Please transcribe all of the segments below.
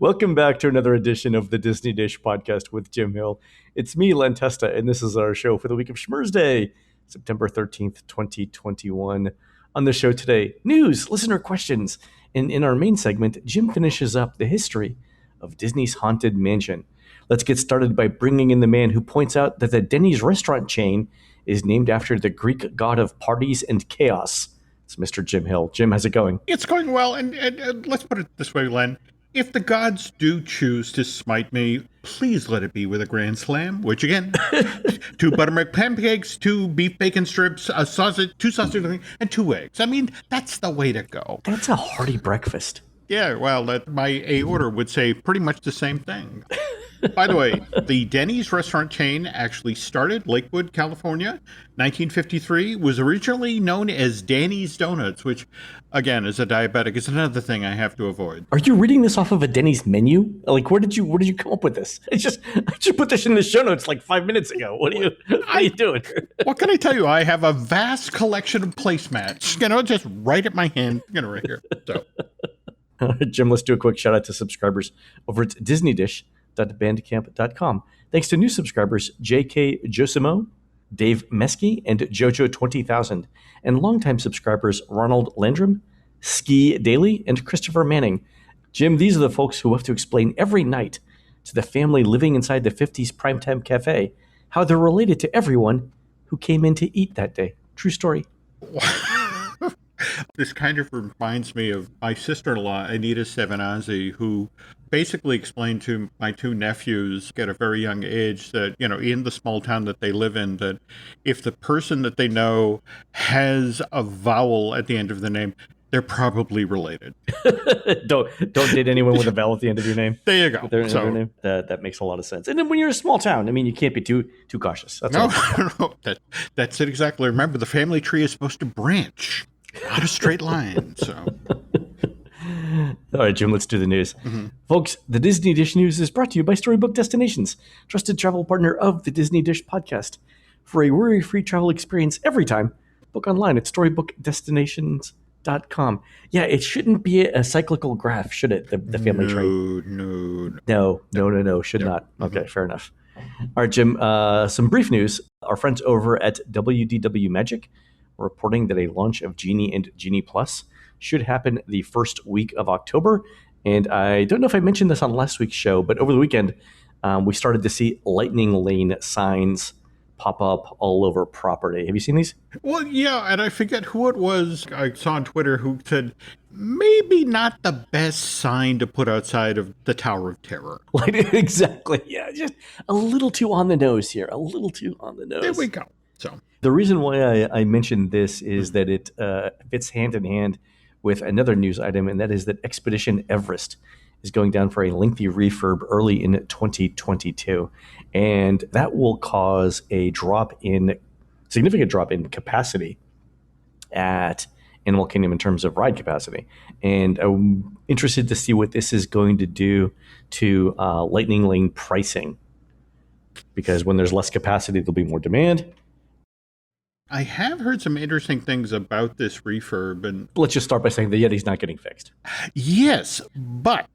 Welcome back to another edition of the Disney Dish podcast with Jim Hill. It's me, Len Testa, and this is our show for the week of Schmurz Day, September 13th, 2021. On the show today, news, listener questions, and in our main segment, Jim finishes up the history of Disney's Haunted Mansion. Let's get started by bringing in the man who points out that the Denny's restaurant chain is named after the Greek god of parties and chaos. It's Mr. Jim Hill. Jim, how's it going? It's going well, and let's put it this way, Len. If the gods do choose to smite me, please let it be with a grand slam, which again, 2 buttermilk pancakes, 2 beef bacon strips, a sausage, 2 sausage, and 2 eggs. I mean, that's the way to go. That's a hearty breakfast. Yeah, well, my A order would say pretty much the same thing. By the way, the Denny's restaurant chain actually started Lakewood, California, 1953, was originally known as Danny's Donuts, which, again, as a diabetic, is another thing I have to avoid. Are you reading this off of a Denny's menu? Like, where did you come up with this? I just put this in the show notes like 5 minutes ago. What are you doing? What can I tell you? I have a vast collection of placemats, just right at my hand, right here. So, Jim, let's do a quick shout out to subscribers over at disneydish.bandcamp.com. Thanks to new subscribers J.K. Josimo, Dave Mesky, and Jojo20000, and longtime subscribers Ronald Landrum, Ski Daily, and Christopher Manning. Jim, these are the folks who have to explain every night to the family living inside the 50s Primetime Cafe how they're related to everyone who came in to eat that day. True story. This kind of reminds me of my sister-in-law, Anita Stevanazzi, who basically explained to my 2 nephews at a very young age that, in the small town that they live in, that if the person that they know has a vowel at the end of the name, they're probably related. Don't date anyone with a vowel at the end of your name. There you go. Their name. That makes a lot of sense. And then when you're a small town, I mean, you can't be too cautious. That's no, that's it exactly. Remember, the family tree is supposed to branch, not a straight line. So, all right, Jim, let's do the news. Mm-hmm. Folks, the Disney Dish News is brought to you by Storybook Destinations, trusted travel partner of the Disney Dish podcast. For a worry-free travel experience every time, book online at StorybookDestinations.com. Yeah, it shouldn't be a cyclical graph, should it? The family tree. No, should not. Okay, fair enough. All right, Jim, some brief news. Our friends over at WDW Magic are reporting that a launch of Genie and Genie Plus should happen the first week of October. And I don't know if I mentioned this on last week's show, but over the weekend, we started to see Lightning Lane signs pop up all over property. Have you seen these? Well, yeah, and I forget who it was I saw on Twitter who said maybe not the best sign to put outside of the Tower of Terror. Exactly. Yeah, just a little too on the nose here. A little too on the nose. There we go. So the reason why I mentioned this is that it fits hand in hand with another news item, and that is that Expedition Everest is going down for a lengthy refurb early in 2022. And that will cause a significant drop in capacity at Animal Kingdom in terms of ride capacity. And I'm interested to see what this is going to do to Lightning Lane pricing. Because when there's less capacity, there'll be more demand. I have heard some interesting things about this refurb. And let's just start by saying the Yeti's not getting fixed. Yes, but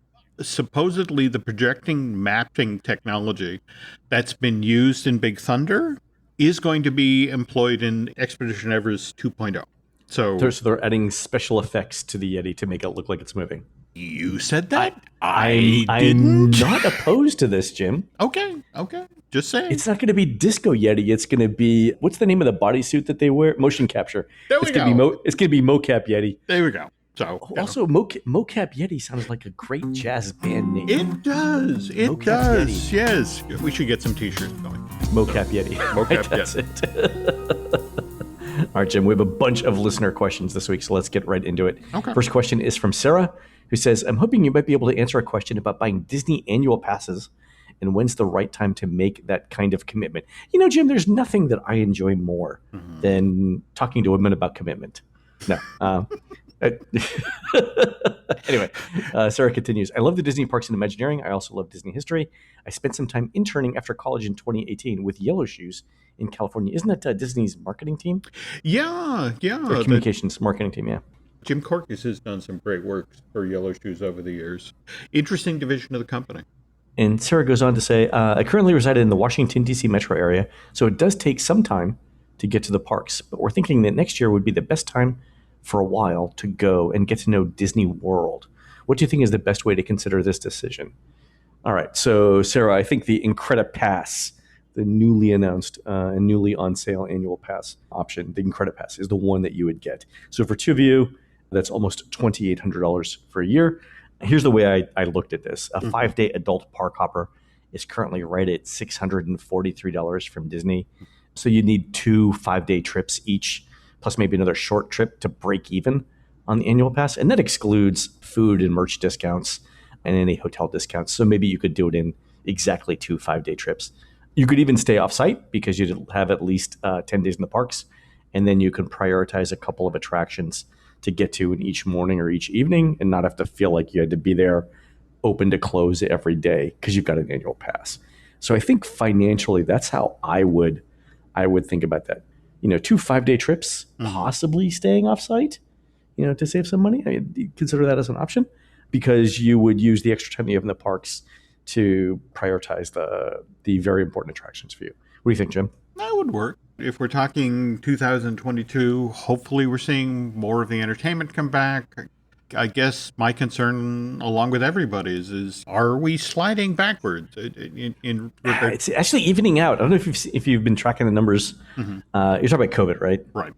supposedly the projecting mapping technology that's been used in Big Thunder is going to be employed in Expedition Everest 2.0. So they're adding special effects to the Yeti to make it look like it's moving. You said that? I'm not opposed to this, Jim. Okay. Just saying. It's not going to be Disco Yeti. It's going to be, what's the name of the bodysuit that they wear? Motion capture. It's going to be Mocap Yeti. There we go. So also, Mocap Yeti sounds like a great jazz band name. It does. Yeti. Yes. We should get some t-shirts going. Mocap Yeti. Mocap That's it. All right, Jim, we have a bunch of listener questions this week, so let's get right into it. Okay. First question is from Sarah, who says, I'm hoping you might be able to answer a question about buying Disney annual passes and when's the right time to make that kind of commitment. You know, Jim, there's nothing that I enjoy more than talking to women about commitment. No. Anyway, Sarah continues, I love the Disney parks and Imagineering. I also love Disney history. I spent some time interning after college in 2018 with Yellow Shoes in California. Isn't that Disney's marketing team? Yeah. Or communications marketing team, yeah. Jim Corcus has done some great work for Yellow Shoes over the years. Interesting division of the company. And Sarah goes on to say, I currently reside in the Washington, D.C. metro area, so it does take some time to get to the parks. But we're thinking that next year would be the best time for a while to go and get to know Disney World. What do you think is the best way to consider this decision? All right. So, Sarah, I think the Incredipass, the newly announced and newly on sale annual pass option, the Incredipass, is the one that you would get. So, for two of you, that's almost $2,800 for a year. Here's the way I looked at this. A 5-day adult park hopper is currently right at $643 from Disney. So you need 2 5-day trips each, plus maybe another short trip to break even on the annual pass. And that excludes food and merch discounts and any hotel discounts. So maybe you could do it in exactly 2 5-day trips. You could even stay off site because you'd have at least 10 days in the parks. And then you can prioritize a couple of attractions to get to in each morning or each evening and not have to feel like you had to be there open to close every day because you've got an annual pass. So I think financially, that's how I would think about that. 2 5-day trips, possibly staying off site, to save some money. I mean, consider that as an option because you would use the extra time you have in the parks to prioritize the very important attractions for you. What do you think, Jim? That would work. If we're talking 2022, hopefully we're seeing more of the entertainment come back. I guess my concern, along with everybody's, is are we sliding backwards? It's actually evening out. I don't know if you've been tracking the numbers. You're talking about COVID, right? Right.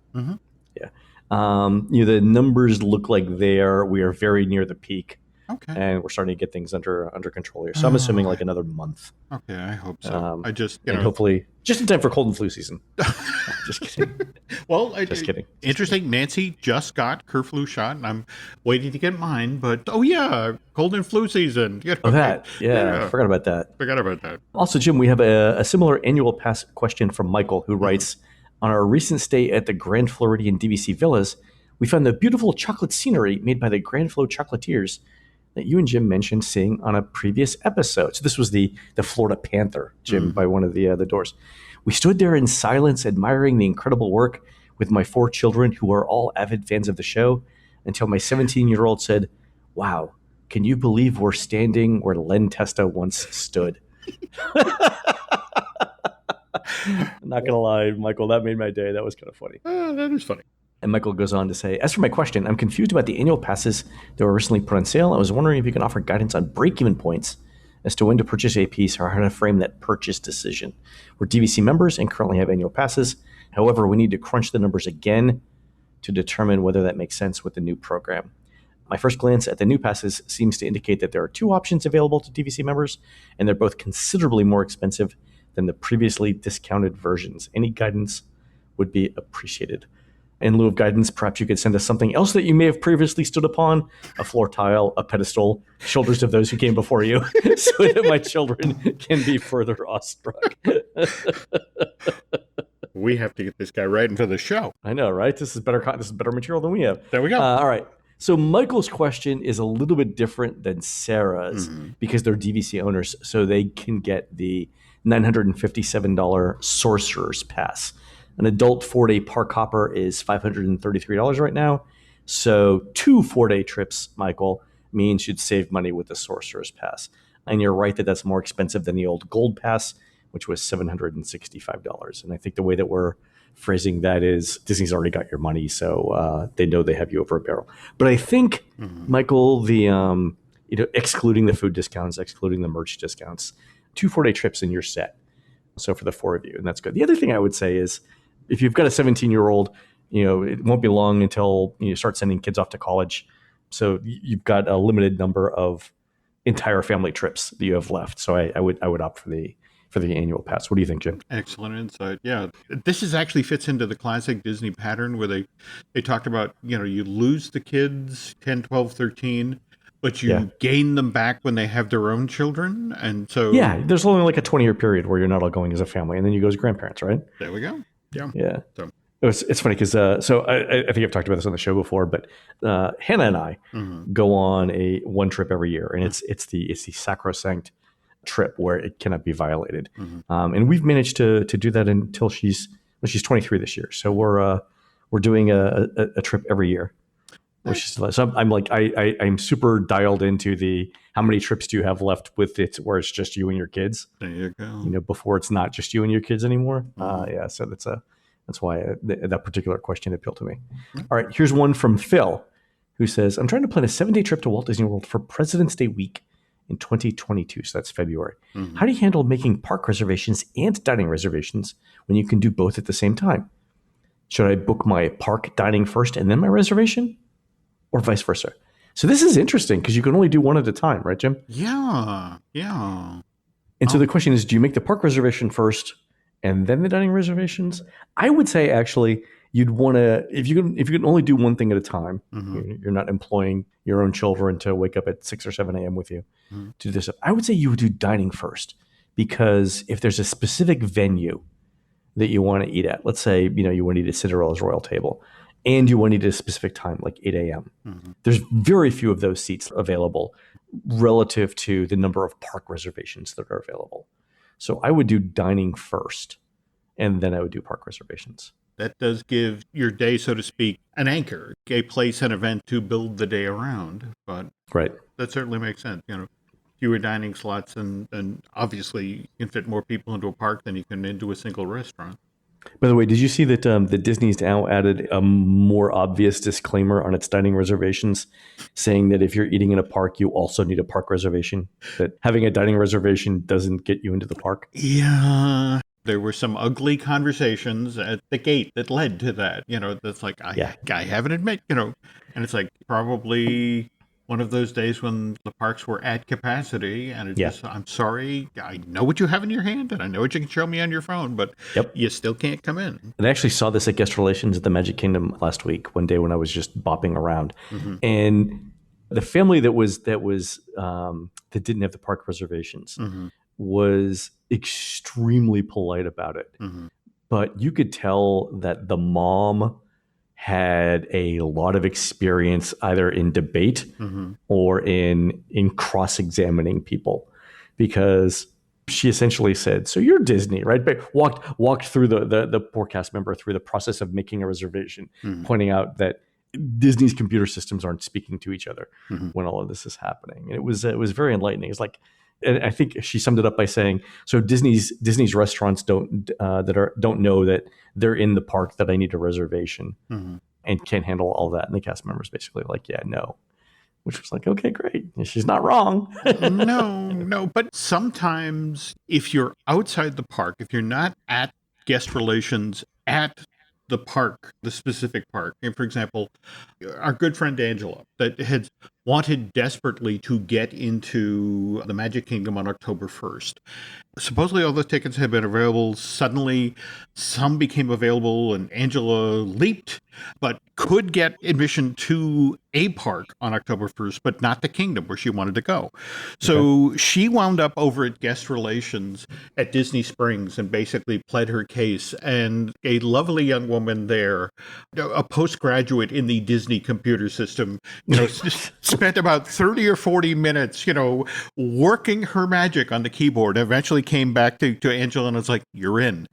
Yeah. The numbers look like we are very near the peak. Okay. And we're starting to get things under control here. So I'm assuming like another month. Okay, I hope so. And hopefully just in time for cold and flu season. Just kidding. Well, just kidding. Interesting. Nancy just got her flu shot, and I'm waiting to get mine. But cold and flu season. I forgot about that. Also, Jim, we have a similar annual pass question from Michael, who writes, on our recent stay at the Grand Floridian DVC Villas, we found the beautiful chocolate scenery made by the Grand Flo Chocolatiers that you and Jim mentioned seeing on a previous episode. So this was the Florida Panther, Jim, by one of the doors. We stood there in silence, admiring the incredible work with my 4 children who are all avid fans of the show, until my 17-year-old said, wow, can you believe we're standing where Len Testa once stood? I'm not going to lie, Michael, that made my day. That was kind of funny. That is funny. And Michael goes on to say, as for my question, I'm confused about the annual passes that were recently put on sale. I was wondering if you can offer guidance on break-even points as to when to purchase a piece or how to frame that purchase decision. We're DVC members and currently have annual passes. However, we need to crunch the numbers again to determine whether that makes sense with the new program. My first glance at the new passes seems to indicate that there are 2 options available to DVC members, and they're both considerably more expensive than the previously discounted versions. Any guidance would be appreciated. In lieu of guidance, perhaps you could send us something else that you may have previously stood upon, a floor tile, a pedestal, shoulders of those who came before you, so that my children can be further awestruck. We have to get this guy right into the show. I know, right? This is better material than we have. There we go. All right. So Michael's question is a little bit different than Sarah's because they're DVC owners, so they can get the $957 Sorcerer's Pass. An adult 4-day park hopper is $533 right now. So 2 4-day trips, Michael, means you'd save money with the Sorcerer's Pass. And you're right that that's more expensive than the old Gold Pass, which was $765. And I think the way that we're phrasing that is Disney's already got your money, so they know they have you over a barrel. But I think, Michael, the excluding the food discounts, excluding the merch discounts, 2 4-day trips and you're set. So for the 4 of you, and that's good. The other thing I would say is, if you've got a 17-year-old, it won't be long until you start sending kids off to college. So you've got a limited number of entire family trips that you have left. So I would opt for the annual pass. What do you think, Jim? Excellent insight. Yeah, this actually fits into the classic Disney pattern where they talked about, you lose the kids 10, 12, 13, but you gain them back when they have their own children. And so there's only like a 20-year period where you're not all going as a family, and then you go as grandparents, right? There we go. Yeah. So it's funny because I think I've talked about this on the show before, but Hannah and I go on a one trip every year, and it's the sacrosanct trip where it cannot be violated. And we've managed to do that until she's 23 this year. So we're doing a trip every year. which is so I'm like I'm super dialed into the how many trips do you have left with it where it's just you and your kids. There you go. You know, before it's not just you and your kids anymore. Mhm. Yeah, so that's why that particular question appealed to me. All right, here's one from Phil, who says, "I'm trying to plan a 7-day trip to Walt Disney World for President's Day week in 2022." So that's February. Mhm. How do you handle making park reservations and dining reservations when you can do both at the same time? Should I book my park dining first and then my reservation, or vice versa? So this is interesting because you can only do one at a time, right, Jim? Yeah. Yeah. And so Oh. the question is, do you make the park reservation first and then the dining reservations? I would say actually you'd want to, if you can only do one thing at a time, Mhm. you're not employing your own children to wake up at 6 or 7 a.m. with you Mhm. to do this. I would say you would do dining first, because if there's a specific venue that you want to eat at, let's say, you want to eat at Cinderella's Royal Table and you want to eat at a specific time, like 8 a.m. Mhm. There's very few of those seats available relative to the number of park reservations that are available. So I would do dining first, and then I would do park reservations. That does give your day, so to speak, an anchor, a place, an event to build the day around. But Right. that certainly makes sense. Fewer dining slots, and obviously you can fit more people into a park than you can into a single restaurant. By the way, did you see that the Disney's now added a more obvious disclaimer on its dining reservations, saying that if you're eating in a park, you also need a park reservation? That having a dining reservation doesn't get you into the park. Yeah. There were some ugly conversations at the gate that led to that. That's like, Yeah. I haven't admit, and it's like probably one of those days when the parks were at capacity, and Yeah. I'm sorry, I know what you have in your hand, and I know what you can show me on your phone, but Yep. you still can't come in. And I actually saw this at guest relations at the Magic Kingdom last week, one day when I was just bopping around, Mhm. and the family that didn't have the park reservations Mhm. was extremely polite about it. Mhm. But you could tell that the mom had a lot of experience either in debate Mhm. or in cross-examining people, because she essentially said, "So you're Disney, right?" But walked through the poor cast member through the process of making a reservation, Mhm. pointing out that Disney's computer systems aren't speaking to each other Mhm. when all of this is happening. And it was very enlightening. It's like, and I think she summed it up by saying, "So Disney's restaurants don't know that they're in the park, that I need a reservation, Mhm. and can't handle all that." And the cast members basically like, "Yeah, no," which was like, okay, great. She's not wrong. No, but sometimes if you're outside the park, if you're not at guest relations at the park, the specific park, and for example, our good friend Angela, that had wanted desperately to get into the Magic Kingdom on October 1st. Supposedly all the tickets had been available. Suddenly, some became available, and Angela leaped, but could get admission to a park on October 1st, but not the Kingdom where she wanted to go. So she wound up over at guest relations at Disney Springs and basically pled her case. And a lovely young woman there, a postgraduate in the Disney computer system, spent about 30 or 40 minutes, working her magic on the keyboard. Eventually came back to Angela and was like, "You're in."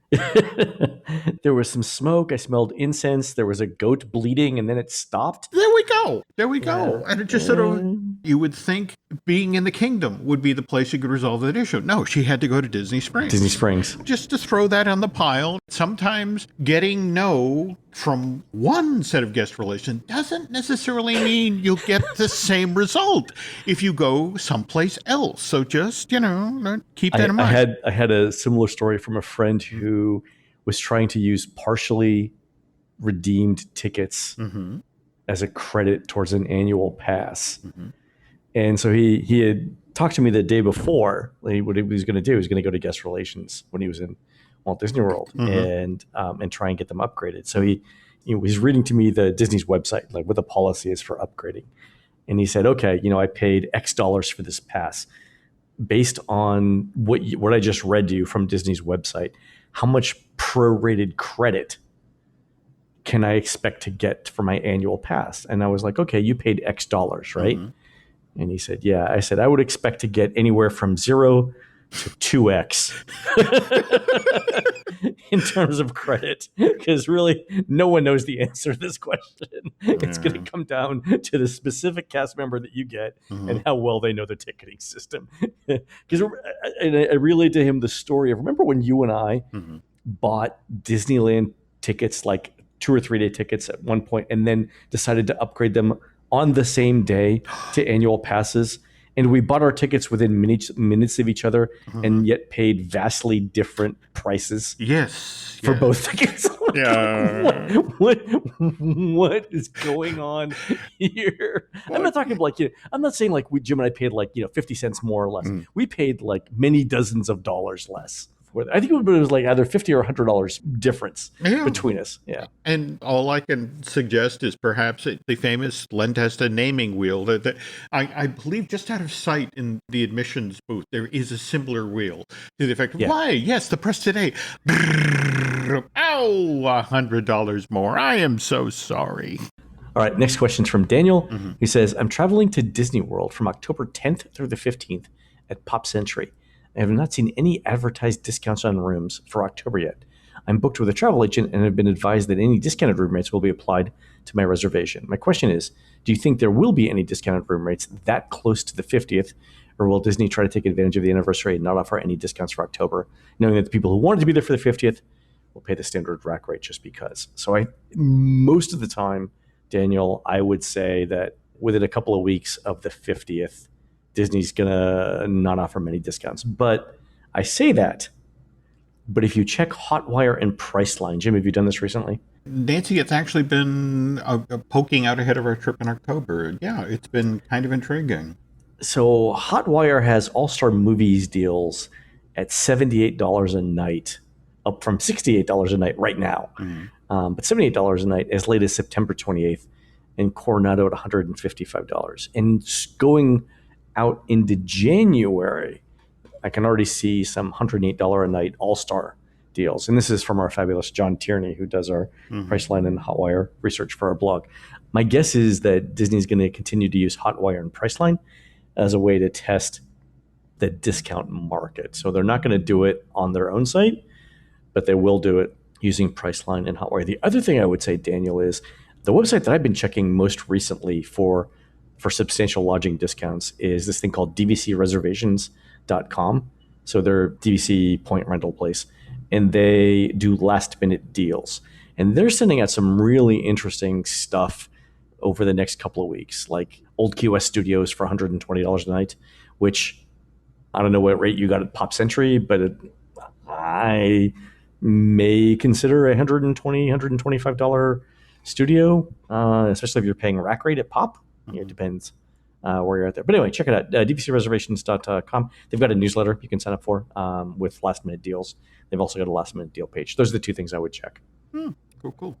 There was some smoke. I smelled incense. There was a goat bleeding, and then it stopped. There we go. There we go. Yeah. And it just sort of, you would think being in the Kingdom would be the place you could resolve that issue. No, she had to go to Disney Springs. Disney Springs. Just to throw that on the pile. Sometimes getting no from one set of guest relations doesn't necessarily mean you'll get the same result if you go someplace else. So just, keep that in mind. I had a similar story from a friend who was trying to use partially redeemed tickets Mm-hmm. as a credit towards an annual pass. Mm-hmm. And so he had talked to me the day before. Like, what he was going to do, he was going to go to guest relations when he was in Walt Disney World, and try and get them upgraded. So he was reading to me the Disney's website, like what the policy is for upgrading. And he said, "Okay, I paid X dollars for this pass. Based on what I just read to you from Disney's website, how much prorated credit can I expect to get for my annual pass?" And I was like, "Okay, you paid X dollars, right?" Mm-hmm. And he said, "Yeah." I said, "I would expect to get anywhere from 0 to 2x in terms of credit, because really no one knows the answer to this question. It's going to come down to the specific cast member that you get and how well they know the ticketing system. Because I relayed to him the story of, remember when you and I bought Disneyland tickets, like 2 or 3 day tickets at one point, and then decided to upgrade them on the same day to annual passes. And we bought our tickets within minutes of each other, and yet paid vastly different prices. Yes, for both tickets. Yeah. What is going on here? I'm not talking like, I'm not saying like Jim and I paid like 50 cents more or less. We paid like many dozens of dollars less. I think it was like either $50 or $100 difference between us. Yeah. And all I can suggest is perhaps the famous Len Testa naming wheel that I believe just out of sight in the admissions booth, there is a similar wheel to the effect of, why? Yes, the press today. Ow, $100 more. I am so sorry. All right. Next question is from Daniel. He says, I'm traveling to Disney World from October 10th through the 15th at Pop Century. I have not seen any advertised discounts on rooms for October yet. I'm booked with a travel agent and have been advised that any discounted room rates will be applied to my reservation. My question is, do you think there will be any discounted room rates that close to the 50th, or will Disney try to take advantage of the anniversary and not offer any discounts for October, knowing that the people who wanted to be there for the 50th will pay the standard rack rate just because? So most of the time, Daniel, I would say that within a couple of weeks of the 50th, Disney's going to not offer many discounts. But I say that, but if you check Hotwire and Priceline, Jim, have you done this recently? Nancy, it's actually been poking out ahead of our trip in October. Yeah, it's been kind of intriguing. So Hotwire has All-Star Movies deals at $78 a night, up from $68 a night right now. But $78 a night as late as September 28th, and Coronado at $155. And going out into January, I can already see some $108 a night all-star deals. And this is from our fabulous John Tierney, who does our Priceline and Hotwire research for our blog. My guess is that Disney's going to continue to use Hotwire and Priceline as a way to test the discount market. So they're not going to do it on their own site, but they will do it using Priceline and Hotwire. The other thing I would say, Daniel, is the website that I've been checking most recently for substantial lodging discounts is this thing called dvcreservations.com. So they're DVC point rental place, and they do last minute deals. And they're sending out some really interesting stuff over the next couple of weeks, like Old Key West Studios for $120 a night, which I don't know what rate you got at Pop Century, but I may consider a $120, $125 studio, especially if you're paying rack rate at Pop. It depends where you're at there. But anyway, check it out, dvcreservations.com. They've got a newsletter you can sign up for with last-minute deals. They've also got a last-minute deal page. Those are the two things I would check. Cool.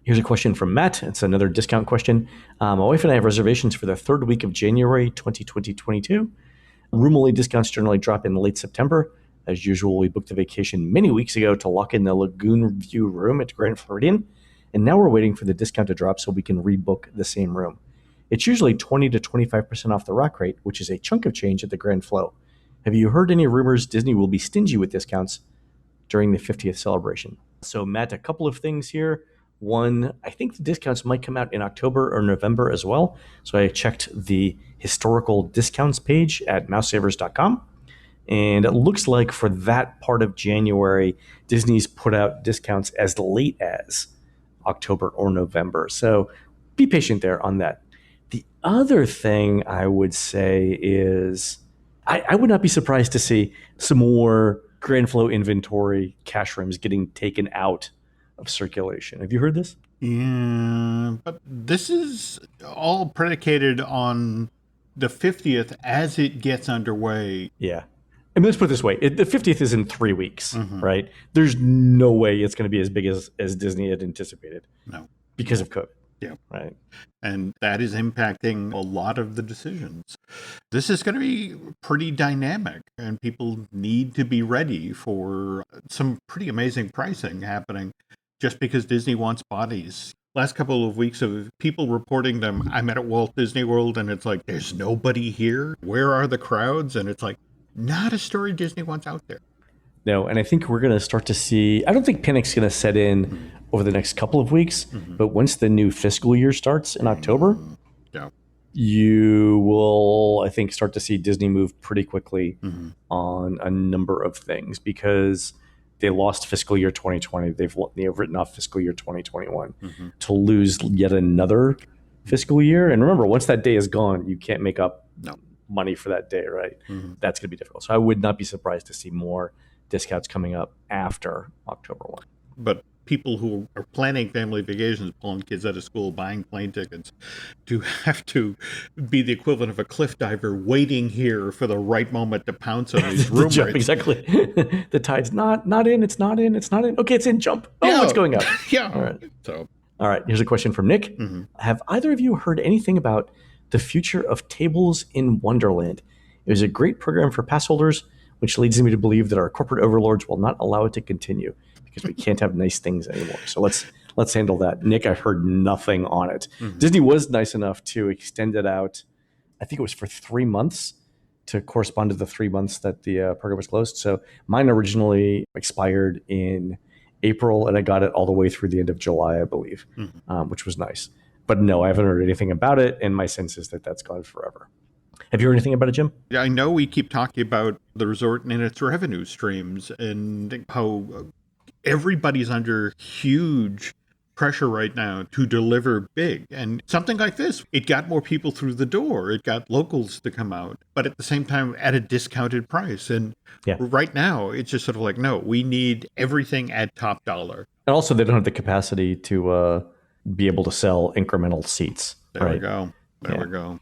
Here's a question from Matt. It's another discount question. My wife and I have reservations for the third week of January 2022. Room-only discounts generally drop in late September. As usual, we booked the vacation many weeks ago to lock in the Lagoon View room at Grand Floridian, and now we're waiting for the discount to drop so we can rebook the same room. It's usually 20 to 25% off the rack rate, which is a chunk of change at the Grand Flow. Have you heard any rumors Disney will be stingy with discounts during the 50th celebration? So, Matt, a couple of things here. One, I think the discounts might come out in October or November as well. So I checked the historical discounts page at mousesavers.com. And it looks like for that part of January, Disney's put out discounts as late as October or November. So be patient there on that. The other thing I would say is I would not be surprised to see some more Grand Flow inventory cash rooms getting taken out of circulation. Have you heard this? Yeah, but this is all predicated on the 50th as it gets underway. Yeah. I mean, let's put it this way. The 50th is in 3 weeks, right? There's no way it's going to be as big as Disney had anticipated. No. Because of COVID. Yeah. Right. And that is impacting a lot of the decisions. This is going to be pretty dynamic, and people need to be ready for some pretty amazing pricing happening just because Disney wants bodies. Last couple of weeks of people reporting them, I'm at Walt Disney World, and it's like, there's nobody here. Where are the crowds? And it's like, Not a story Disney wants out there. No, and I think we're going to start to see. I don't think panic's going to set in over the next couple of weeks, but once the new fiscal year starts in October, Yeah. you will, I think, start to see Disney move pretty quickly on a number of things because they lost fiscal year 2020. They've written off fiscal year 2021 to lose yet another fiscal year. And remember, once that day is gone, you can't make up money for that day, right? That's going to be difficult. So I would not be surprised to see more discounts coming up after October 1. But people who are planning family vacations, pulling kids out of school, buying plane tickets, do have to be the equivalent of a cliff diver waiting here for the right moment to pounce on these room rates. Exactly. The tide's not in, it's not in. Okay, it's in, jump. Oh, it's going up. Yeah. All right. So, all right, here's a question from Nick. Have either of you heard anything about the future of Tables in Wonderland? It was a great program for pass holders, which leads me to believe that our corporate overlords will not allow it to continue because we can't have nice things anymore. So let's handle that. Nick, I heard nothing on it. Disney was nice enough to extend it out. I think it was for 3 months to correspond to the 3 months that the program was closed. So mine originally expired in April, and I got it all the way through the end of July, I believe, which was nice. But no, I haven't heard anything about it, and my sense is that that's gone forever. Have you heard anything about it, Jim? I know we keep talking about the resort and its revenue streams and how everybody's under huge pressure right now to deliver big. And something like this, it got more people through the door. It got locals to come out, but at the same time at a discounted price. And right now, it's just sort of like, no, we need everything at top dollar. And also, they don't have the capacity to be able to sell incremental seats. There we go. There we go.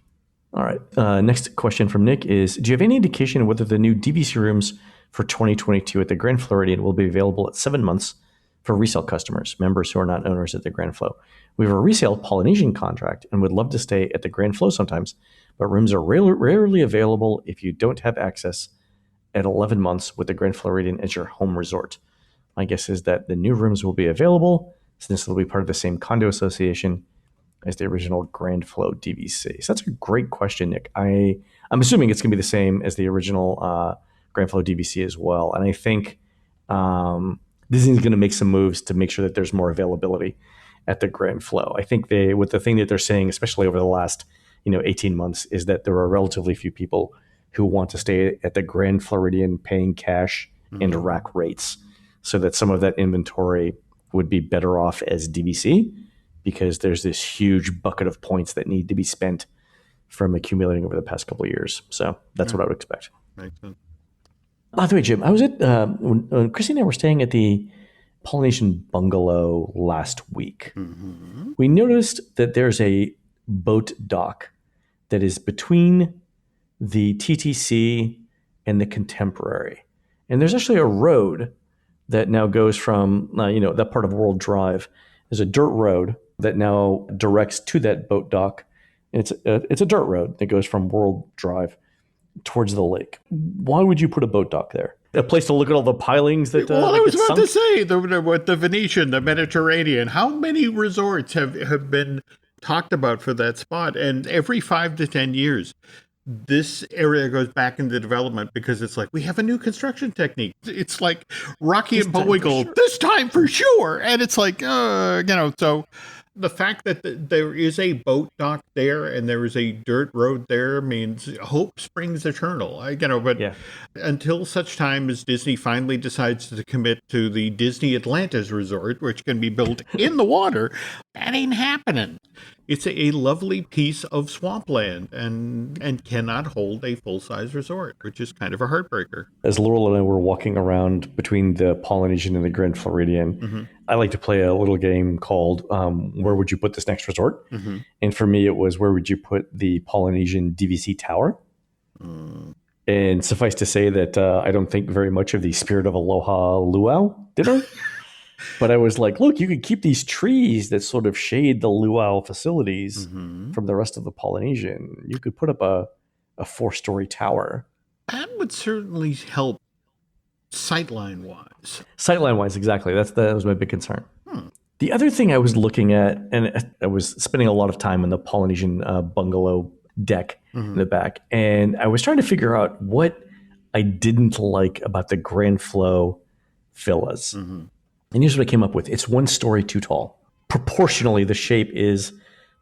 All right. Next question from Nick is, do you have any indication whether the new DVC rooms for 2022 at the Grand Floridian will be available at 7 months for resale customers, members who are not owners at the Grand Flow? We have a resale Polynesian contract and would love to stay at the Grand Flow sometimes, but rooms are rarely available if you don't have access at 11 months with the Grand Floridian as your home resort. My guess is that the new rooms will be available since they'll be part of the same condo association as the original Grand Flow DVC. So that's a great question, Nick. I'm assuming it's going to be the same as the original Grand Flow DVC as well. And I think Disney's going to make some moves to make sure that there's more availability at the Grand Flow. I think with the thing that they're saying, especially over the last 18 months, is that there are relatively few people who want to stay at the Grand Floridian paying cash and rack rates, so that some of that inventory would be better off as DVC, because there's this huge bucket of points that need to be spent from accumulating over the past couple of years. So that's what I would expect. Makes sense. By the way, Jim, I was at when Chrissy and I were staying at the Polynesian bungalow last week. We noticed that there's a boat dock that is between the TTC and the Contemporary. And there's actually a road that now goes from, that part of World Drive. There's a dirt road that now directs to that boat dock. It's a dirt road that goes from World Drive towards the lake. Why would you put a boat dock there? A place to look at all the pilings that well, I was about sunk? to say, the Venetian, the Mediterranean, how many resorts have been talked about for that spot? And every 5 to 10 years, this area goes back into development because it's like, we have a new construction technique. It's like Rocky and Bullwinkle, this time for sure. And it's like, so the fact that there is a boat dock there and there is a dirt road there means hope springs eternal. Until such time as Disney finally decides to commit to the Disney Atlantis Resort, which can be built in the water, that ain't happening. It's a lovely piece of swampland and cannot hold a full-size resort, which is kind of a heartbreaker. As Laurel and I were walking around between the Polynesian and the Grand Floridian, I like to play a little game called Where Would You Put This Next Resort? And for me, it was, where would you put the Polynesian DVC Tower? And suffice to say that I don't think very much of the Spirit of Aloha Luau dinner. But I was like, look, you could keep these trees that sort of shade the luau facilities from the rest of the Polynesian. You could put up a 4-story tower. That would certainly help sightline-wise. Sightline-wise, exactly. That was my big concern. The other thing I was looking at, and I was spending a lot of time in the Polynesian bungalow deck in the back, and I was trying to figure out what I didn't like about the Grand Flow villas. Mm-hmm. And here's what I came up with. It's one story too tall. Proportionally, the shape is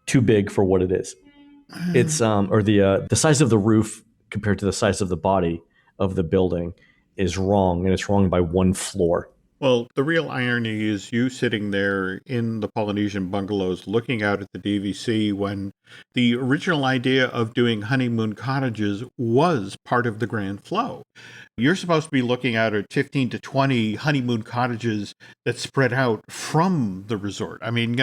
too big for what it is. It's the size of the roof compared to the size of the body of the building is wrong, and it's wrong by one floor. Well, the real irony is you sitting there in the Polynesian bungalows looking out at the DVC when the original idea of doing honeymoon cottages was part of the Grand Flow. You're supposed to be looking out at 15 to 20 honeymoon cottages that spread out from the resort. I mean,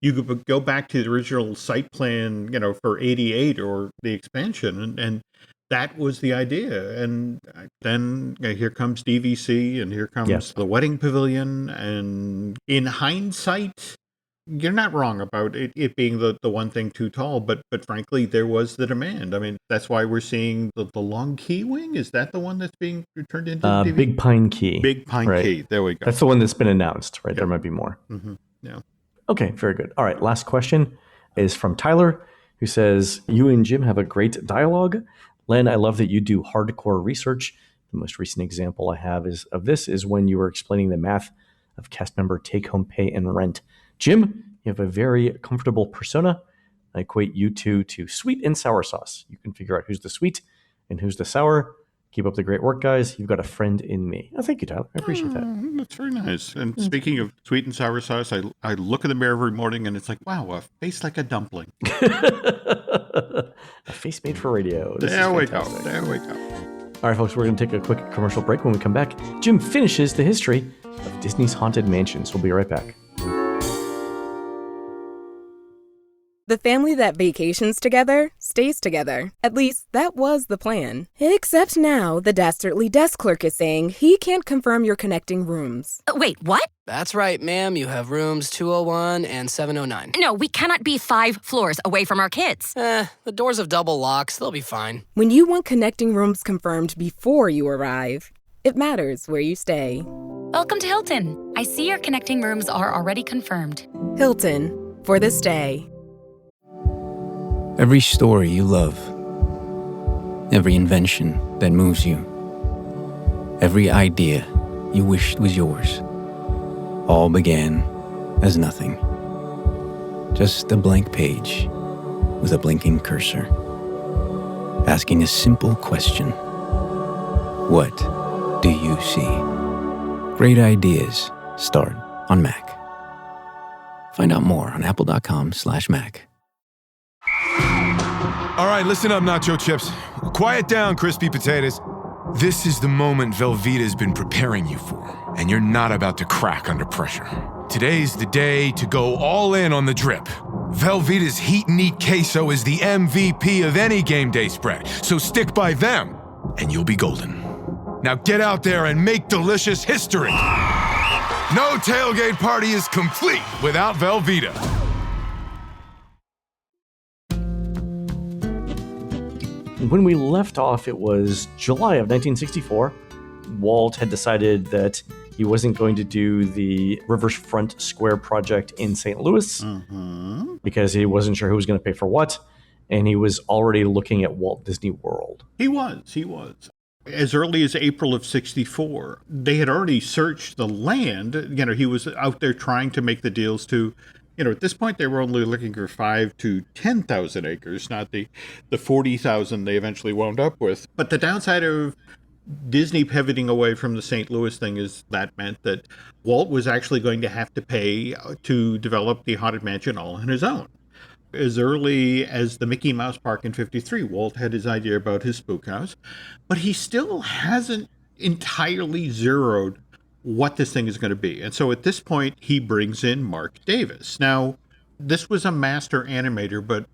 you could go back to the original site plan, for 88 or the expansion, and that was the idea. And then here comes DVC and here comes the wedding pavilion. And in hindsight, you're not wrong about it being the one thing too tall, but frankly, there was the demand. I mean, that's why we're seeing the Long Key Wing. Is that the one that's being turned into DVD? Big Pine Key. Big Pine Key. There we go. That's the one that's been announced, right? There might be more. Mm-hmm. Yeah. Okay, very good. All right, last question is from Tyler, who says, you and Jim have a great dialogue. Len, I love that you do hardcore research. The most recent example I have of this is when you were explaining the math of cast member take-home pay and rent. Jim, you have a very comfortable persona. I equate you two to sweet and sour sauce. You can figure out who's the sweet and who's the sour. Keep up the great work, guys. You've got a friend in me. Oh, thank you, Tyler. I appreciate that. That's very nice. And speaking of sweet and sour sauce, I look in the mirror every morning and it's like, wow, a face like a dumpling. A face made for radio. There we go. There we go. All right, folks, we're going to take a quick commercial break. When we come back, Jim finishes the history of Disney's Haunted Mansions. We'll be right back. The family that vacations together stays together. At least, that was the plan. Except now, the dastardly desk clerk is saying he can't confirm your connecting rooms. Wait, what? That's right, ma'am. You have rooms 201 and 709. No, we cannot be 5 floors away from our kids. The doors have double locks. They'll be fine. When you want connecting rooms confirmed before you arrive, it matters where you stay. Welcome to Hilton. I see your connecting rooms are already confirmed. Hilton, for the stay. Every story you love, every invention that moves you, every idea you wished was yours, all began as nothing. Just a blank page with a blinking cursor, asking a simple question. What do you see? Great ideas start on Mac. Find out more on apple.com/Mac. All right, listen up, nacho chips. Quiet down, crispy potatoes. This is the moment Velveeta's been preparing you for, and you're not about to crack under pressure. Today's the day to go all in on the drip. Velveeta's Heat and Eat Queso is the MVP of any game day spread, so stick by them, and you'll be golden. Now get out there and make delicious history. No tailgate party is complete without Velveeta. When we left off, it was July of 1964. Walt had decided that he wasn't going to do the Riverfront Square project in St. Louis because he wasn't sure who was going to pay for what, and he was already looking at Walt Disney World. He was. As early as April of 64, they had already searched the land. He was out there trying to make the deals to, at this point they were only looking for 5,000 to 10,000 acres, not the 40,000 they eventually wound up with. But the downside of Disney pivoting away from the St. Louis thing is that meant that Walt was actually going to have to pay to develop the Haunted Mansion all on his own. As early as the Mickey Mouse Park in 53, Walt had his idea about his spook house, but he still hasn't entirely zeroed what this thing is going to be. And so at this point, he brings in Mark Davis. Now, this was a master animator, but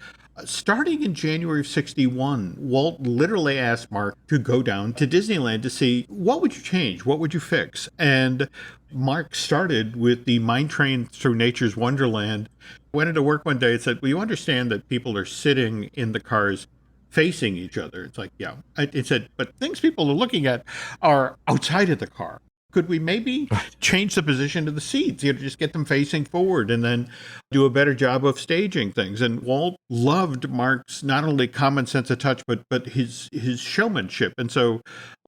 starting in January of 61, Walt literally asked Mark to go down to Disneyland to see what would you change, what would you fix? And Mark started with the Mine Train Through Nature's Wonderland. Went into work one day and said, well, you understand that people are sitting in the cars facing each other. It's like, yeah. It said, but things people are looking at are outside of the car. Could we maybe change the position of the seats? Just get them facing forward and then do a better job of staging things. And Walt loved Mark's not only common sense of touch, but his showmanship. And so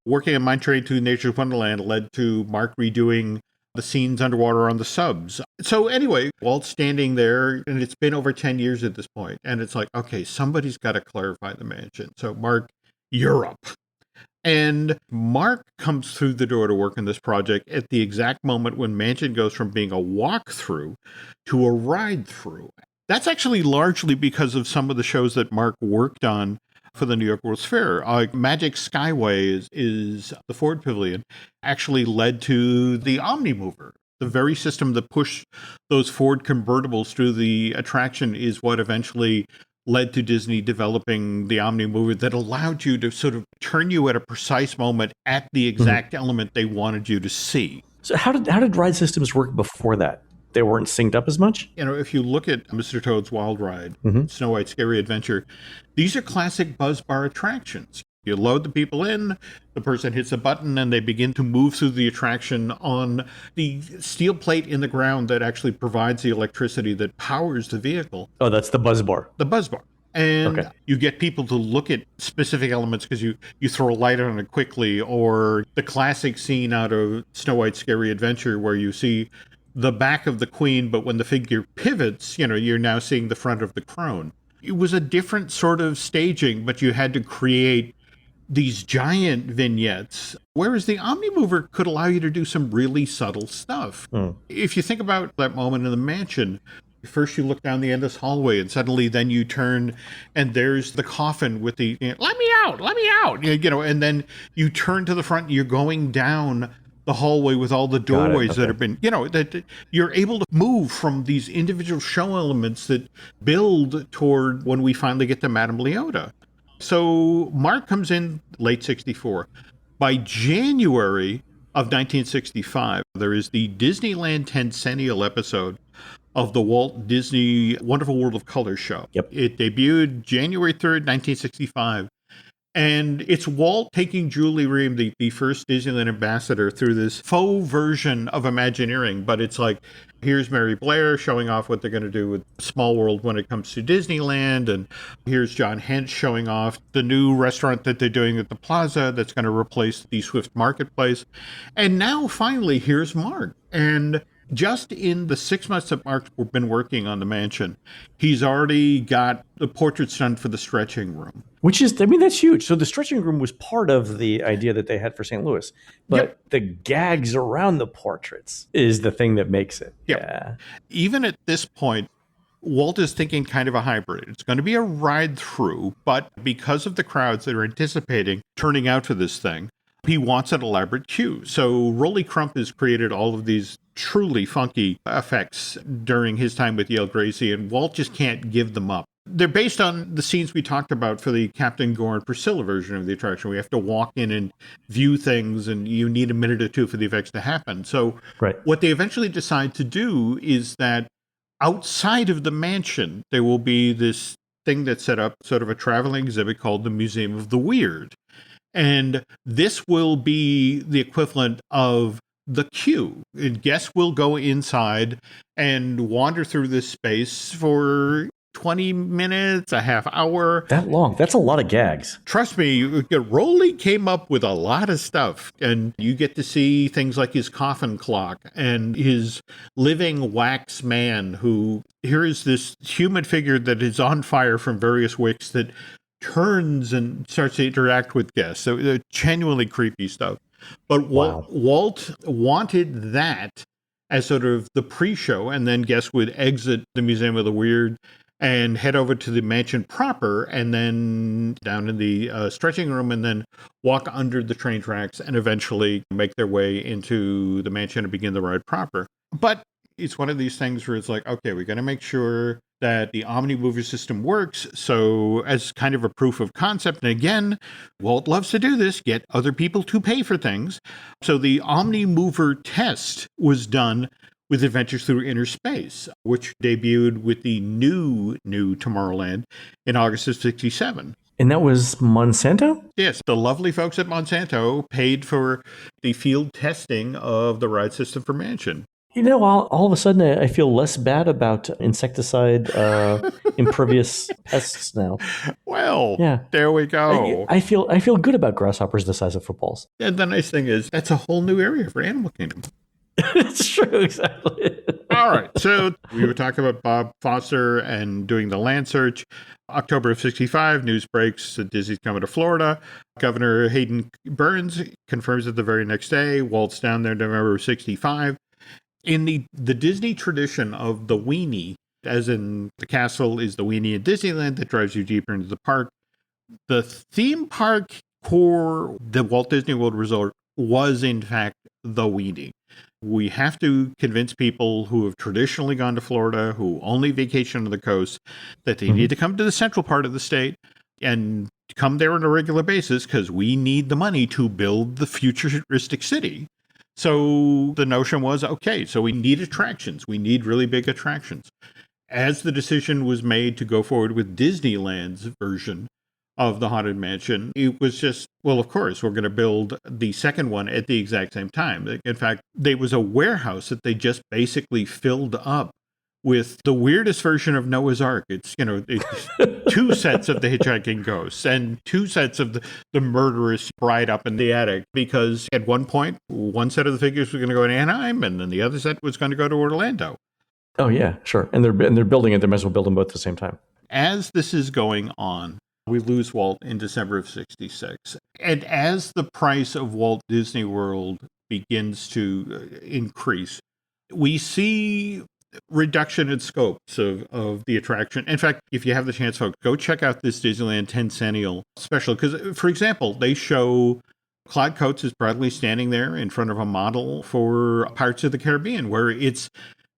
working on Mine Train to Nature's Wonderland led to Mark redoing the scenes underwater on the subs. So anyway, Walt's standing there, and it's been over 10 years at this point, and it's like, okay, somebody's got to clarify the mansion. So Mark, you're up. And Mark comes through the door to work on this project at the exact moment when Mansion goes from being a walkthrough to a ride-through. That's actually largely because of some of the shows that Mark worked on for the New York World's Fair. Magic Skyway is the Ford Pavilion, actually led to the Omnimover. The very system that pushed those Ford convertibles through the attraction is what eventually led to Disney developing the Omnimover that allowed you to sort of turn you at a precise moment at the exact element they wanted you to see. So how did ride systems work before that? They weren't synced up as much? You know, if you look at Mr. Toad's Wild Ride, Snow White's Scary Adventure, these are classic buzz bar attractions. You load the people in, the person hits a button, and they begin to move through the attraction on the steel plate in the ground that actually provides the electricity that powers the vehicle. Oh, that's the buzz bar. The buzz bar. And you get people to look at specific elements because you throw a light on it quickly, or the classic scene out of Snow White's Scary Adventure where you see the back of the queen, but when the figure pivots, you know, you're now seeing the front of the crone. It was a different sort of staging, but you had to create these giant vignettes, whereas the Omnimover could allow you to do some really subtle stuff. If you think about that moment in the mansion, first you look down the endless hallway, and suddenly then you turn and there's the coffin with the, let me out, you know, and then you turn to the front and you're going down the hallway with all the doorways that have been, you know, that you're able to move from these individual show elements that build toward when we finally get to Madame Leota. So Mark comes in late 64. By January of 1965, there is the Disneyland Tencennial episode of the Walt Disney Wonderful World of Color show. It debuted January 3rd, 1965. And it's Walt taking Julie Ream, the first Disneyland ambassador, through this faux version of Imagineering. But it's like, here's Mary Blair showing off what they're going to do with Small World when it comes to Disneyland. And here's John Hench showing off the new restaurant that they're doing at the Plaza that's going to replace the Swift Marketplace. And now, finally, here's Mark. And just in the 6 months that Mark's been working on the mansion, he's already got the portraits done for the stretching room. Which is, I mean, that's huge. So the stretching room was part of the idea that they had for St. Louis. But the gags around the portraits is the thing that makes it. Yeah. Even at this point, Walt is thinking kind of a hybrid. It's going to be a ride through, but because of the crowds that are anticipating turning out for this thing, he wants an elaborate queue. So Rolly Crump has created all of these truly funky effects during his time with Yale Gracie, and Walt just can't give them up. They're based on the scenes we talked about for the Captain Gore and Priscilla version of the attraction. We have to walk in and view things, and you need a minute or two for the effects to happen. So what they eventually decide to do is that outside of the mansion, there will be this thing that's set up, sort of a traveling exhibit called the Museum of the Weird. And this will be the equivalent of the queue. And guests will go inside and wander through this space for 20 minutes, a half hour. That long. That's a lot of gags. Trust me, Rolly came up with a lot of stuff. And you get to see things like his coffin clock and his living wax man who, here is this human figure that is on fire from various wicks that turns and starts to interact with guests. So genuinely creepy stuff. But Walt wanted that as sort of the pre-show, and then guests would exit the Museum of the Weird and head over to the mansion proper, and then down in the stretching room, and then walk under the train tracks and eventually make their way into the mansion and begin the ride proper. But it's one of these things where it's like, okay, we're going to make sure that the Omnimover system works. So as kind of a proof of concept, and again, Walt loves to do this, get other people to pay for things. So the Omnimover test was done with Adventures Through Inner Space, which debuted with the new Tomorrowland in August of 67. And that was Monsanto? Yes, the lovely folks at Monsanto paid for the field testing of the ride system for Mansion. All of a sudden, I feel less bad about insecticide impervious pests now. Well, Yeah, there we go. I feel good about grasshoppers the size of footballs. And the nice thing is, that's a whole new area for Animal Kingdom. It's true, exactly. All right, so we were talking about Bob Foster and doing the land search. October of 65, news breaks that Disney's coming to Florida. Governor Hayden Burns confirms it the very next day. Walt's down there November of 65. In the Disney tradition of the weenie, as in the castle is the weenie in Disneyland that drives you deeper into the park, the theme park core, the Walt Disney World Resort, was in fact the weenie. We have to convince people who have traditionally gone to Florida, who only vacation on the coast, that they need to come to the central part of the state and come there on a regular basis because we need the money to build the futuristic city. So the notion was, okay, so we need attractions. We need really big attractions. As the decision was made to go forward with Disneyland's version of the Haunted Mansion, it was just, well, of course, we're going to build the second one at the exact same time. In fact, there was a warehouse that they just basically filled up with the weirdest version of Noah's Ark. It's 2 sets of the hitchhiking ghosts and 2 sets of the murderous bride up in the attic, because at one point, one set of the figures was going to go to Anaheim and then the other set was going to go to Orlando. Oh, yeah, sure. And they're building it. They might as well build them both at the same time. As this is going on, we lose Walt in December of 66. And as the price of Walt Disney World begins to increase, we see reduction in scopes of the attraction. In fact, if you have the chance, folks, go check out this Disneyland 10 Centennial special. Because, for example, they show Claude Coates is proudly standing there in front of a model for Pirates of the Caribbean, where it's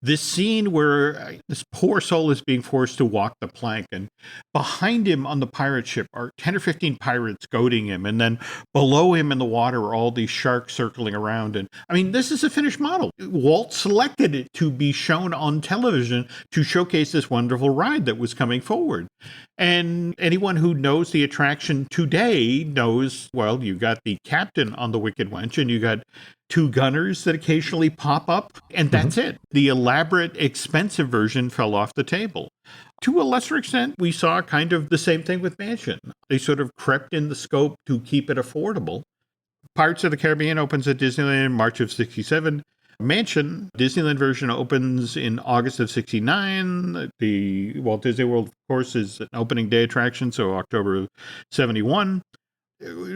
this scene where this poor soul is being forced to walk the plank, and behind him on the pirate ship are 10 or 15 pirates goading him, and then below him in the water are all these sharks circling around. And I mean, this is a finished model. Walt selected it to be shown on television to showcase this wonderful ride that was coming forward. And anyone who knows the attraction today knows, well, you got the captain on the Wicked Wench, and you got 2 gunners that occasionally pop up, and that's it. The elaborate, expensive version fell off the table. To a lesser extent, we saw kind of the same thing with Mansion. They sort of crept in the scope to keep it affordable. Pirates of the Caribbean opens at Disneyland in March of 67. Mansion, Disneyland version, opens in August of 69. The Walt Disney World, of course, is an opening day attraction, so October of 71.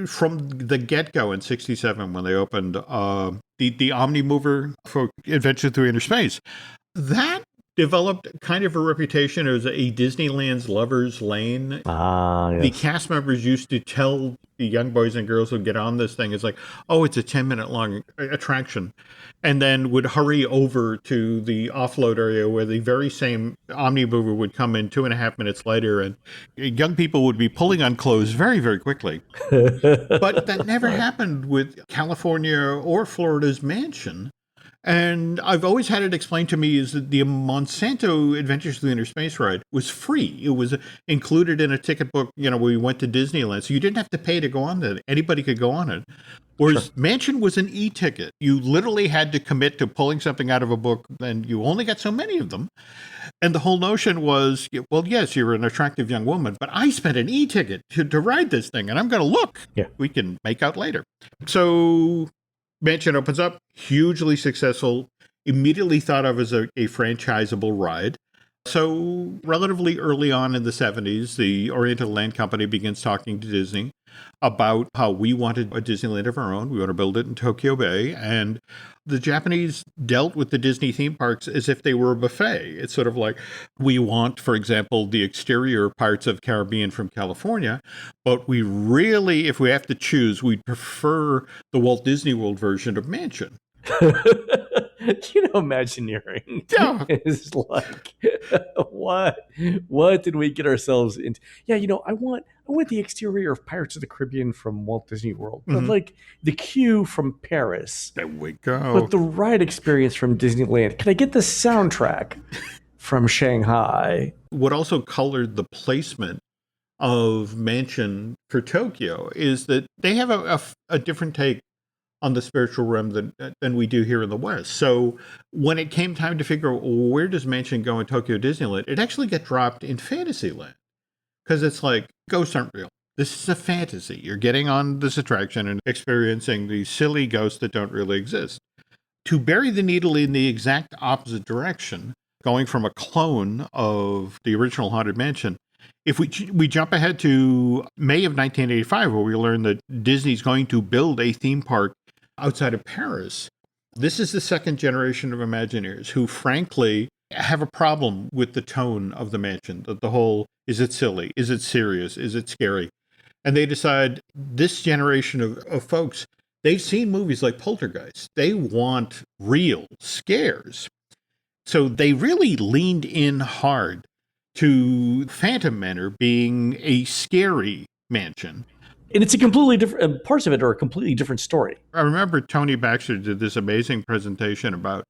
From the get-go in 67, when they opened the Omnimover for Adventure Through Inner Space, that developed kind of a reputation as a Disneyland's Lover's Lane. Yes. The cast members used to tell the young boys and girls who get on this thing, it's like, oh, it's a 10-minute long attraction, and then would hurry over to the offload area where the very same Omnimover would come in 2.5 minutes later, and young people would be pulling on clothes very, very quickly. But that never happened with California or Florida's Mansion. And I've always had it explained to me is that the Monsanto Adventures Through Inner Space ride was free. It was included in a ticket book, we went to Disneyland. So you didn't have to pay to go on that. Anybody could go on it. Whereas Mansion was an e-ticket. You literally had to commit to pulling something out of a book, and you only got so many of them. And the whole notion was, well, yes, you're an attractive young woman, but I spent an e-ticket to ride this thing, and I'm going to look. Yeah. We can make out later. So Mansion opens up, hugely successful, immediately thought of as a franchisable ride. So relatively early on in the 70s, the Oriental Land Company begins talking to Disney about how we wanted a Disneyland of our own. We want to build it in Tokyo Bay. And the Japanese dealt with the Disney theme parks as if they were a buffet. It's sort of like, we want, for example, the exterior Pirates of the Caribbean from California, but we really, if we have to choose, we prefer the Walt Disney World version of Mansion. Imagineering is like, what did we get ourselves into? Yeah, I want the exterior of Pirates of the Caribbean from Walt Disney World, but like the queue from Paris. There we go. But the ride experience from Disneyland. Can I get the soundtrack from Shanghai? What also colored the placement of Mansion for Tokyo is that they have a different take on the spiritual realm than we do here in the West. So when it came time to figure out where does Mansion go in Tokyo Disneyland, it actually got dropped in Fantasyland because it's like ghosts aren't real. This is a fantasy. You're getting on this attraction and experiencing these silly ghosts that don't really exist. To bury the needle in the exact opposite direction, going from a clone of the original Haunted Mansion, if we jump ahead to May of 1985, where we learn that Disney's going to build a theme park outside of Paris, this is the second generation of Imagineers who, frankly, have a problem with the tone of the mansion. The whole, is it silly? Is it serious? Is it scary? And they decide, this generation of folks, they've seen movies like Poltergeist. They want real scares. So they really leaned in hard to Phantom Manor being a scary mansion. And it's a completely different, parts of it are a completely different story. I remember Tony Baxter did this amazing presentation about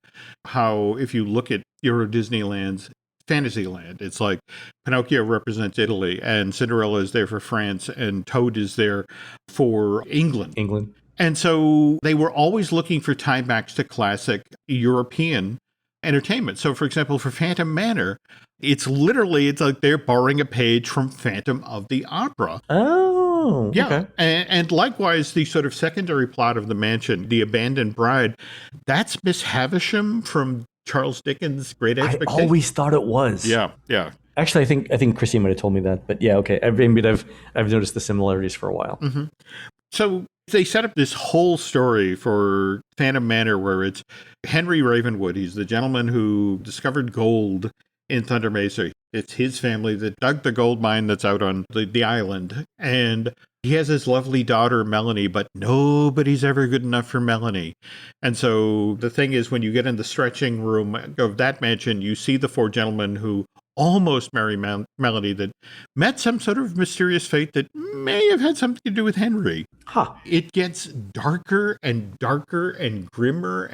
how if you look at Euro Disneyland's Fantasyland, it's like Pinocchio represents Italy and Cinderella is there for France and Toad is there for England. And so they were always looking for tiebacks to classic European entertainment. So, for example, for Phantom Manor, it's like they're borrowing a page from Phantom of the Opera. Oh, yeah. Okay. And likewise, the sort of secondary plot of the mansion, The Abandoned Bride, that's Miss Havisham from Charles Dickens' Great Expectations. I always thought it was. Yeah. Actually, I think Christine might have told me that, but yeah, okay. I've noticed the similarities for a while. Mm-hmm. So they set up this whole story for Phantom Manor where it's Henry Ravenwood. He's the gentleman who discovered gold in Thunder Mesa. It's his family that dug the gold mine that's out on the island. And he has his lovely daughter, Melanie, but nobody's ever good enough for Melanie. And so the thing is, when you get in the stretching room of that mansion, you see the four gentlemen who almost marry Melanie that met some sort of mysterious fate that may have had something to do with Henry. Huh. It gets darker and darker and grimmer.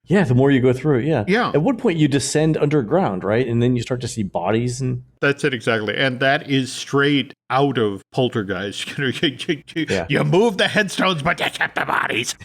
Yeah, the more you go through, yeah. Yeah. At one point you descend underground, right? And then you start to see bodies and... That's it, exactly. And that is straight out of Poltergeist. You move the headstones, but you kept the bodies.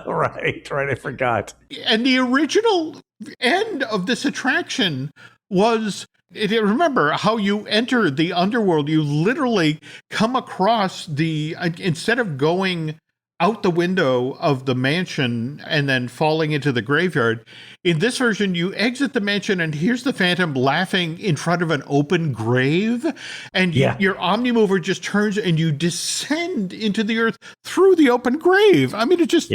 Right, I forgot. And the original end of this attraction was, remember how you enter the underworld, you literally come across instead of going out the window of the mansion and then falling into the graveyard, in this version, you exit the mansion and here's the Phantom laughing in front of an open grave. And your Omnimover just turns and you descend into the earth through the open grave. I mean, it just,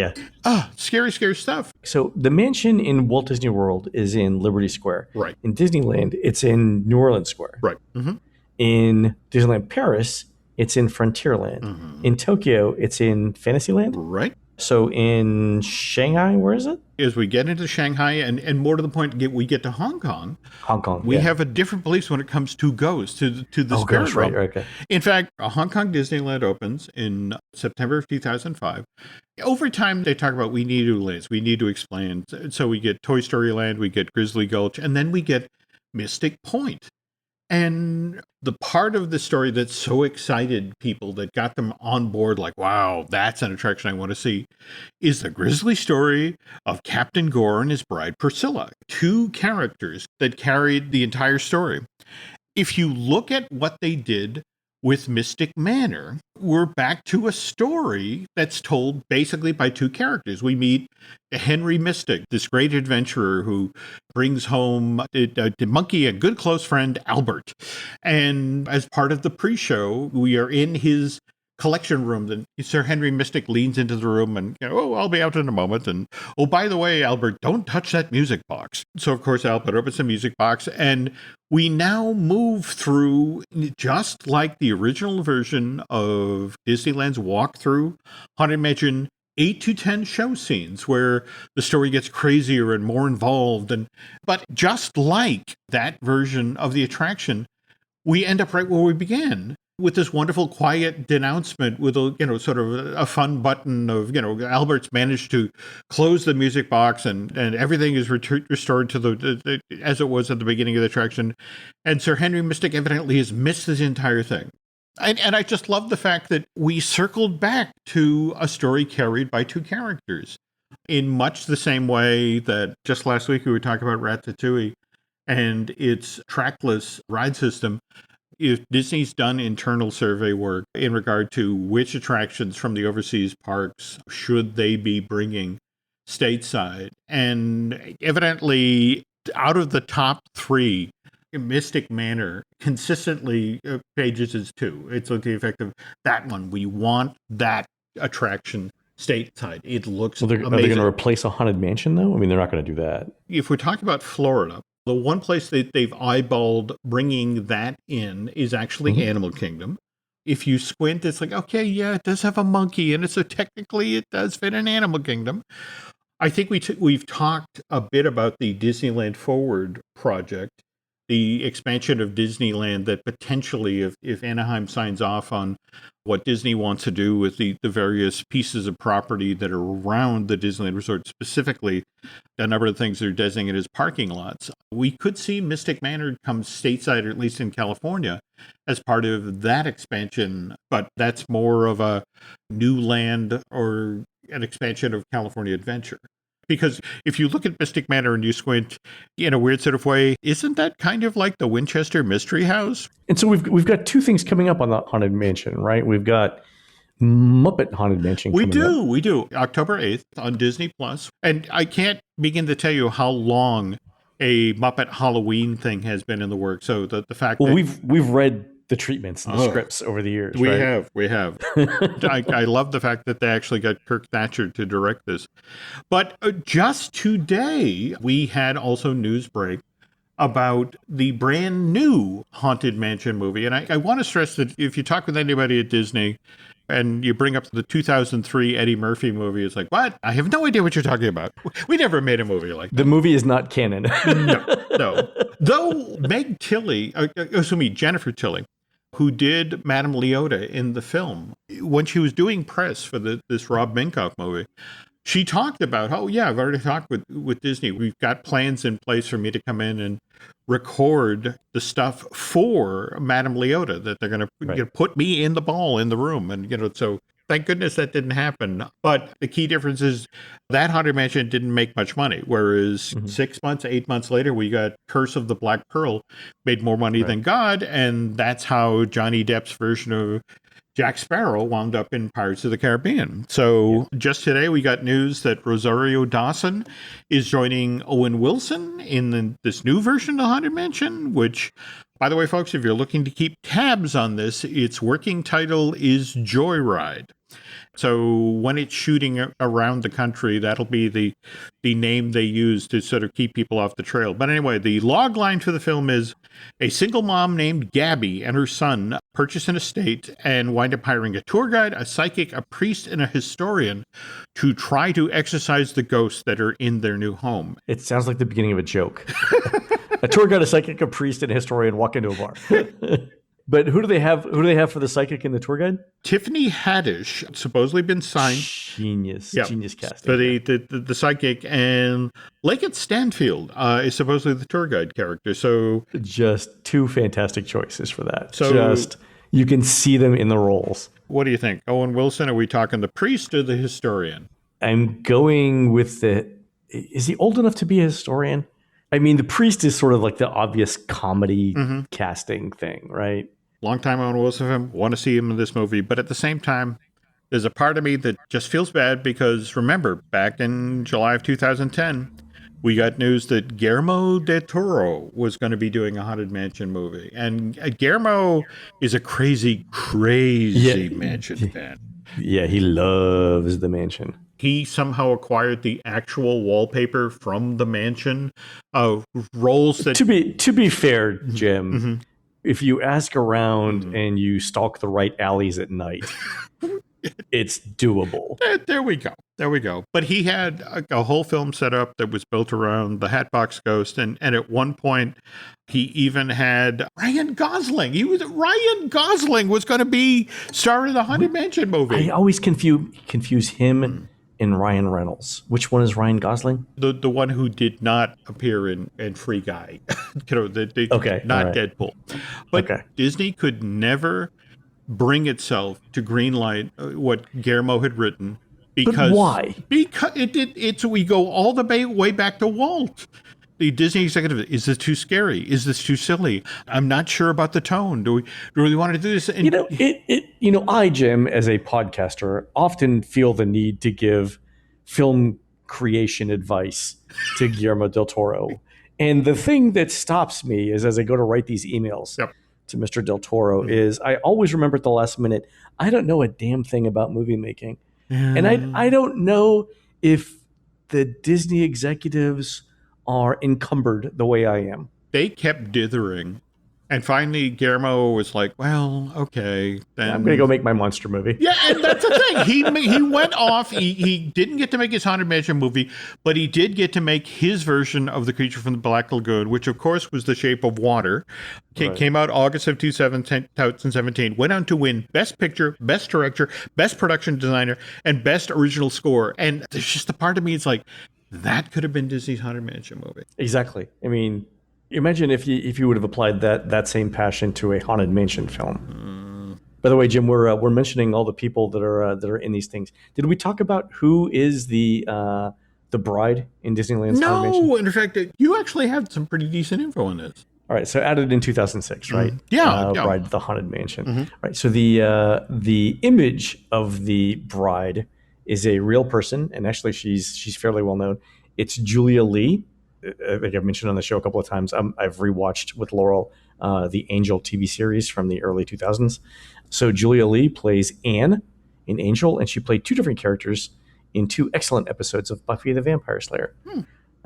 scary, scary stuff. So the mansion in Walt Disney World is in Liberty Square. Right. In Disneyland, it's in New Orleans Square. Right. Mm-hmm. In Disneyland Paris, it's in Frontierland. Mm-hmm. In Tokyo, it's in Fantasyland. Right. So in Shanghai, where is it? As we get into Shanghai and more to the point, we get to Hong Kong. We have a different beliefs when it comes to ghosts, to the spirit realm. Right, okay. In fact, Hong Kong Disneyland opens in September of 2005. Over time, they talk about we need new lands, we need to explain. So we get Toy Story Land, we get Grizzly Gulch, and then we get Mystic Point. And the part of the story that so excited people, that got them on board, like, wow, that's an attraction I want to see, is the grisly story of Captain Gore and his bride Priscilla, two characters that carried the entire story. If you look at what they did with Mystic Manor, we're back to a story that's told basically by two characters. We meet Henry Mystic, this great adventurer who brings home the monkey, a good close friend, Albert. And as part of the pre-show, we are in his collection room. Then Sir Henry Mystic leans into the room and, I'll be out in a moment. And, by the way, Albert, don't touch that music box. So, of course, Albert opens the music box, and we now move through, just like the original version of Disneyland's walkthrough Haunted Mansion, 8 to 10 show scenes where the story gets crazier and more involved. But just like that version of the attraction, we end up right where we began, with this wonderful quiet denouncement with sort of a fun button of, Albert's managed to close the music box and everything is restored to the as it was at the beginning of the attraction. And Sir Henry Mystic evidently has missed this entire thing. And I just love the fact that we circled back to a story carried by two characters in much the same way that just last week we were talking about Ratatouille and its trackless ride system. If Disney's done internal survey work in regard to which attractions from the overseas parks should they be bringing stateside, and evidently out of the top three, Mystic Manor consistently pages as two. It's like the effect of that one. We want that attraction stateside. It looks amazing. Are they going to replace a Haunted Mansion, though? I mean, they're not going to do that. If we're talking about Florida, the one place that they've eyeballed bringing that in is actually Animal Kingdom. If you squint, it's like, okay, yeah, it does have a monkey, and so technically it does fit in Animal Kingdom. I think we've talked a bit about the Disneyland Forward project, the expansion of Disneyland that potentially, if Anaheim signs off on what Disney wants to do with the various pieces of property that are around the Disneyland Resort, specifically a number of things that are designated as parking lots, we could see Mystic Manor come stateside, or at least in California, as part of that expansion. But that's more of a new land or an expansion of California Adventure. Because if you look at Mystic Manor and you squint in a weird sort of way, isn't that kind of like the Winchester Mystery House? And so we've got two things coming up on the Haunted Mansion, right? We've got Muppet Haunted Mansion coming up. We do. October 8th on Disney Plus. And I can't begin to tell you how long a Muppet Halloween thing has been in the works. So the fact that we've read the treatments and the scripts over the years. We right? We have. I love the fact that they actually got Kirk Thatcher to direct this. But just today, we had also news break about the brand new Haunted Mansion movie. And I want to stress that if you talk with anybody at Disney and you bring up the 2003 Eddie Murphy movie, it's like, what? I have no idea what you're talking about. We never made a movie like that. The movie is not canon. No. Though Jennifer Tilly, who did Madame Leota in the film, when she was doing press for this Rob Minkoff movie, she talked about, I've already talked with Disney. We've got plans in place for me to come in and record the stuff for Madame Leota, that they're going to put me in the ball in the room. And, so thank goodness that didn't happen. But the key difference is that Haunted Mansion didn't make much money, whereas 6 months, 8 months later, we got Curse of the Black Pearl made more money than God. And that's how Johnny Depp's version of Jack Sparrow wound up in Pirates of the Caribbean. So just today, we got news that Rosario Dawson is joining Owen Wilson in this new version of Haunted Mansion, which, by the way, folks, if you're looking to keep tabs on this, its working title is Joyride. So when it's shooting around the country, that'll be the name they use to sort of keep people off the trail. But anyway, the log line for the film is a single mom named Gabby and her son purchase an estate and wind up hiring a tour guide, a psychic, a priest, and a historian to try to exorcise the ghosts that are in their new home. It sounds like the beginning of a joke. A tour guide, a psychic, a priest, and a historian walk into a bar. But who do they have? Who do they have for the psychic and the tour guide? Tiffany Haddish, supposedly been signed. Genius casting. For the psychic, and Lakeith Stanfield is supposedly the tour guide character. So just two fantastic choices for that. So you can see them in the roles. What do you think, Owen Wilson? Are we talking the priest or the historian? I'm going with is he old enough to be a historian? I mean, the priest is sort of like the obvious comedy casting thing, right? Long time Owen Wilson, want to see him in this movie. But at the same time, there's a part of me that just feels bad because, remember, back in July of 2010, we got news that Guillermo del Toro was going to be doing a Haunted Mansion movie. And Guillermo is a crazy mansion fan. Yeah, he loves the mansion. He somehow acquired the actual wallpaper from the mansion. Rolls that... To be fair, Jim, if you ask around and you stalk the right alleys at night, it's doable. There we go. But he had a whole film set up that was built around the Hatbox Ghost. And at one point, he even had Ryan Gosling. Ryan Gosling was going to be star in the Haunted Mansion movie. I always confuse him and Ryan Reynolds. Which one is Ryan Gosling? The one who did not appear in Free Guy. Okay, not right. Deadpool. But Disney could never bring itself to greenlight what Guillermo had written. Because, but why? Because we go all the way back to Walt. The Disney executive, is this too scary? Is this too silly? I'm not sure about the tone. Do we really want to do this? And I, Jim, as a podcaster, often feel the need to give film creation advice to Guillermo del Toro. And the thing that stops me is as I go to write these emails to Mr. del Toro is I always remember at the last minute, I don't know a damn thing about movie making. And I don't know if the Disney executives are encumbered the way I am. They kept dithering. And finally, Guillermo was like, well, okay. Then I'm going to go make my monster movie. Yeah, and that's the thing. He went off. He didn't get to make his Haunted Mansion movie, but he did get to make his version of The Creature from the Black Lagoon, which, of course, was The Shape of Water. Came out August of 2017. Went on to win Best Picture, Best Director, Best Production Designer, and Best Original Score. And there's just a part of me, it's like, that could have been Disney's Haunted Mansion movie. Exactly. I mean, imagine if you would have applied that same passion to a Haunted Mansion film. By the way, Jim, we're mentioning all the people that are in these things. Did we talk about who is the bride in Disneyland's Haunted Mansion? No, in fact, you actually had some pretty decent info on this. All right, so added in 2006, right? Yeah. Bride of the Haunted Mansion. Right. So the image of the bride is a real person, and actually she's fairly well known. It's Julia Lee. I think I've mentioned on the show a couple of times. I've rewatched with Laurel the Angel TV series from the early 2000s. So Julia Lee plays Anne in Angel, and she played two different characters in two excellent episodes of Buffy the Vampire Slayer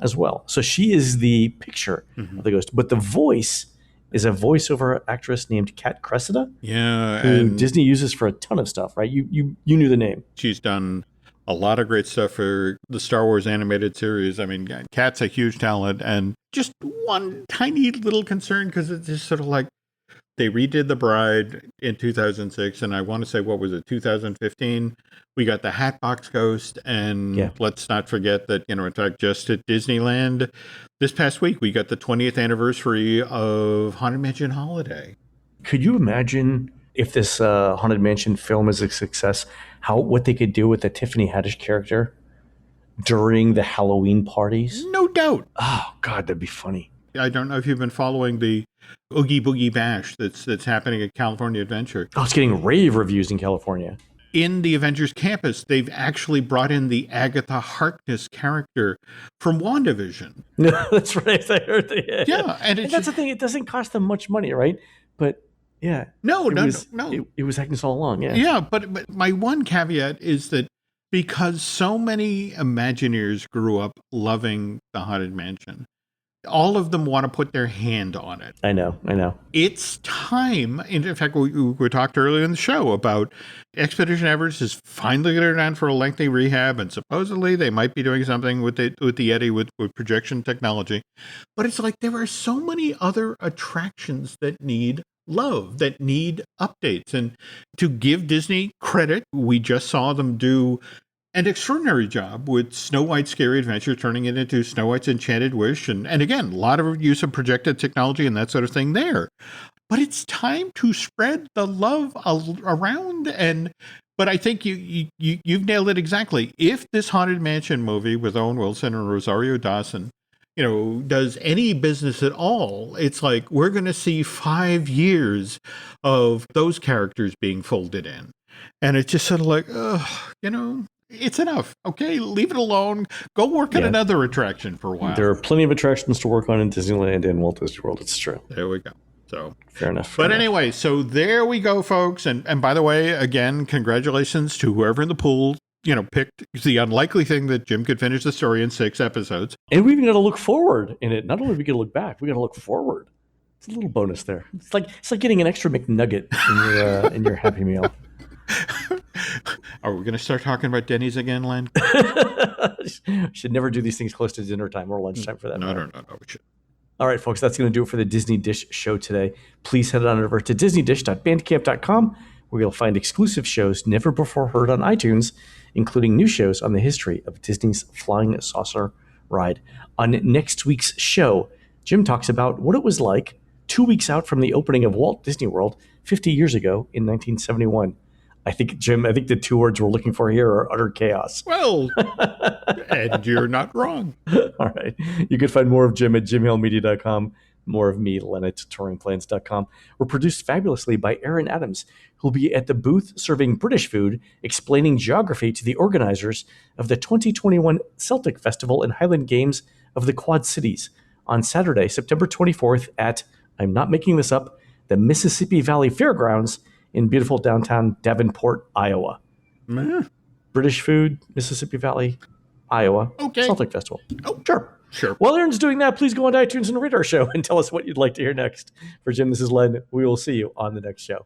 as well. So she is the picture of the ghost, but the voice is a voiceover actress named Kat Cressida. Yeah, who and Disney uses for a ton of stuff, right? You knew the name. She's done a lot of great stuff for the Star Wars animated series. I mean, Kat's a huge talent, and just one tiny little concern, because it's just sort of like they redid The Bride in 2006, and I want to say, what was it, 2015? We got the Hatbox Ghost, and let's not forget that, in fact, just at Disneyland this past week, we got the 20th anniversary of Haunted Mansion Holiday. Could you imagine if this Haunted Mansion film is a success, what they could do with the Tiffany Haddish character during the Halloween parties? No doubt. Oh, God, that'd be funny. I don't know if you've been following the Oogie Boogie Bash that's happening at California Adventure. Oh, it's getting rave reviews in California. In the Avengers campus, they've actually brought in the Agatha Harkness character from WandaVision. No, that's right. I heard that. Yeah, and that's the thing. It doesn't cost them much money, right? But yeah. No. It was Agnes all along, yeah. Yeah, but my one caveat is that because so many Imagineers grew up loving the Haunted Mansion, all of them want to put their hand on it. I know. It's time. In fact, we talked earlier in the show about Expedition Everest is finally getting down for a lengthy rehab, and supposedly they might be doing something with the Yeti with projection technology. But it's like there are so many other attractions that need love, that need updates. And to give Disney credit, we just saw them do an extraordinary job with Snow White's Scary Adventure, turning it into Snow White's Enchanted Wish. And again, a lot of use of projected technology and that sort of thing there. But it's time to spread the love around. But I think you've nailed it exactly. If this Haunted Mansion movie with Owen Wilson and Rosario Dawson, does any business at all, it's like we're going to see 5 years of those characters being folded in. And it's just sort of like, it's enough. Okay, leave it alone. Go work on another attraction for a while. There are plenty of attractions to work on in Disneyland and Walt Disney World. It's true. There we go. So fair enough. But anyway, so there we go, folks. And by the way, again, congratulations to whoever in the pool, picked the unlikely thing that Jim could finish the story in 6 episodes. And we even got to look forward in it. Not only we got to look back, we got to look forward. It's a little bonus there. It's like getting an extra McNugget in your Happy Meal. Are we going to start talking about Denny's again, Len? Should never do these things close to dinner time or lunchtime for that matter. No, we should. All right, folks, that's going to do it for the Disney Dish show today. Please head on over to disneydish.bandcamp.com, where you'll find exclusive shows never before heard on iTunes, including new shows on the history of Disney's Flying Saucer ride. On next week's show, Jim talks about what it was like 2 weeks out from the opening of Walt Disney World 50 years ago in 1971. I think, Jim, the two words we're looking for here are utter chaos. Well, and you're not wrong. All right. You can find more of Jim at jimhillmedia.com, more of me, Len, at touringplans.com. We're produced fabulously by Aaron Adams, who'll be at the booth serving British food, explaining geography to the organizers of the 2021 Celtic Festival and Highland Games of the Quad Cities on Saturday, September 24th at, I'm not making this up, the Mississippi Valley Fairgrounds in beautiful downtown Davenport, Iowa. British food, Mississippi Valley, Iowa, Celtic Festival. Oh, sure. While Aaron's doing that, please go on to iTunes and rate our show and tell us what you'd like to hear next. For Jim, this is Len. We will see you on the next show.